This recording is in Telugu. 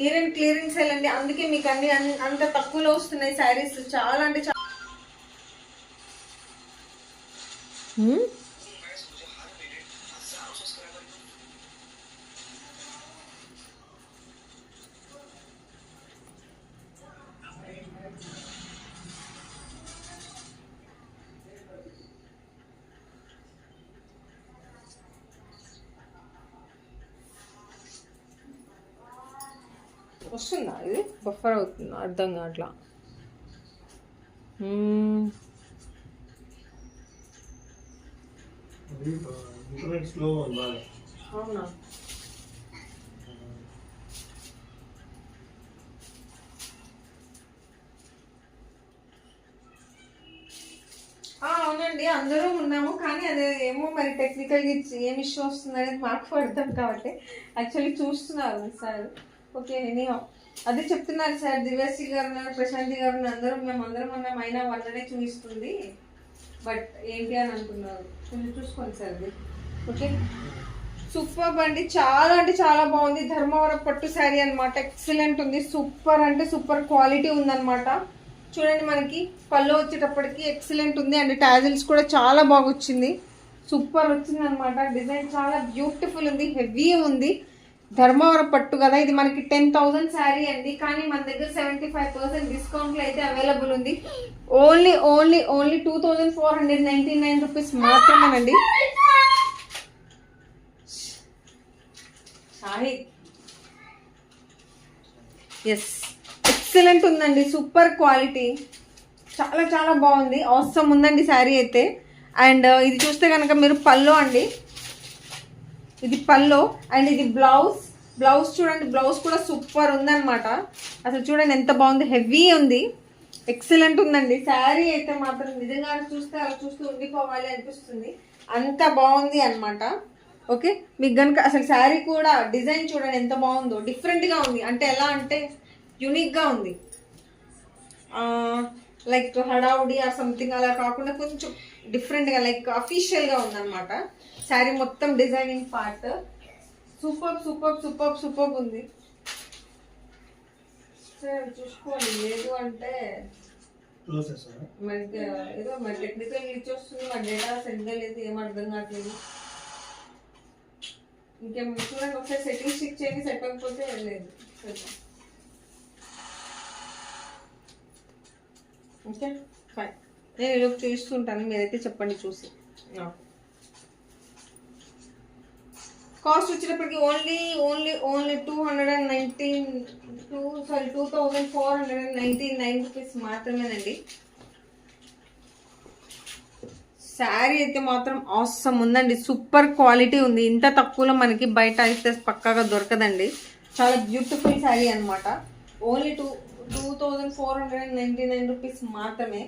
ఇయర్ అండ్ క్లియరెన్స్ సేల్ అండి, అందుకే మీకు అన్ని అంత తక్కువలో వస్తున్నాయి శారీస్. చాలా అంటే చాలా వస్తుందా, ఇది బఫర్ అవుతుందా అర్థం కావట్లా. అవునా, అవునండి అందరూ ఉన్నాము, కానీ అదే ఏమో మరి టెక్నికల్గా ఏం ఇష్యూ వస్తుంది అనేది మాకు అర్థం కాబట్టి యాక్చువల్లీ చూస్తున్నారు సార్. ఓకే, నేను అదే చెప్తున్నారు సార్, దివ్యశ్రీ గారు ఉన్నారు, ప్రశాంతి గారు అందరూ మేమందరం ఉన్నాం, అయినా వాళ్ళనే చూపిస్తుంది బట్ ఏంటి అని అంటున్నారు. కొంచెం చూసుకోండి సార్ అది. ఓకే, సూపర్ అండి, చాలా అంటే చాలా బాగుంది. ధర్మవరం పట్టు శారీ అనమాట, ఎక్సలెంట్ ఉంది, సూపర్ అంటే సూపర్ క్వాలిటీ ఉందన్నమాట. చూడండి మనకి పళ్ళు వచ్చేటప్పటికి ఎక్సలెంట్ ఉంది, అండ్ టాజిల్స్ కూడా చాలా బాగా వచ్చింది, సూపర్ వచ్చింది అనమాట. డిజైన్ చాలా బ్యూటిఫుల్ ఉంది, హెవీ ఉంది. ధర్మవరం పట్టు కదా ఇది, మనకి 10,000 శారీ అండి, కానీ మన దగ్గర 75% డిస్కౌంట్లో అయితే అవైలబుల్ ఉంది. ఓన్లీ ఓన్లీ ఓన్లీ 2,499 రూపీస్ మాత్రమేనండి. ఎస్, ఎక్సలెంట్ ఉందండి, సూపర్ క్వాలిటీ, చాలా చాలా బాగుంది, అవసరం ఉందండి శారీ అయితే. అండ్ ఇది చూస్తే కనుక మీరు పల్లో అండి, ఇది పల్లో, అండ్ ఇది బ్లౌజ్. బ్లౌజ్ చూడండి, బ్లౌజ్ కూడా సూపర్ ఉందన్నమాట. అసలు చూడండి ఎంత బాగుంది, హెవీ ఉంది, ఎక్సలెంట్ ఉందండి. శారీ అయితే మాత్రం నిజంగా చూస్తే అలా చూస్తూ ఉండిపోవాలి అనిపిస్తుంది, అంత బాగుంది అనమాట. ఓకే, మీకు కనుక అసలు శారీ కూడా డిజైన్ చూడండి ఎంత బాగుందో, డిఫరెంట్గా ఉంది. అంటే ఎలా అంటే యూనిక్గా ఉంది, లైక్ హడావుడి ఆర్ సంథింగ్ అలా కాకుండా కొంచెం డిఫరెంట్గా లైక్ అఫీషియల్గా ఉందన్నమాట. శారీ మొత్తం designing part super super super super ఉంది. చూసుకోండి, లేదు అంటే మరి ఏదో మరి టెక్నికల్ ఇచ్చి వస్తుంది, మరి డేటా సరిగ్గా లేదు, ఏం అర్థం కావట్లేదు. ఇంకేం చూడండి, ఒకసారి సెట్టింగ్స్ చెక్ చేయండి, సెట్ అవ్వకపోతే లేదు. ఓకే ఫైన్, నేను ఈరోజు చూస్తుంటాను, మీరైతే చెప్పండి చూసి. కాస్ట్ వచ్చేటప్పటికి ఓన్లీ ఓన్లీ ఓన్లీ 2,499 రూపీస్ మాత్రమేనండి. శారీ అయితే మాత్రం అవసరం ఉందండి, సూపర్ క్వాలిటీ ఉంది. ఇంత తక్కువలో మనకి బయట అయితే పక్కాగా దొరకదండి. చాలా బ్యూటిఫుల్ శారీ అనమాట. ఓన్లీ 2,499 రూపీస్ మాత్రమే.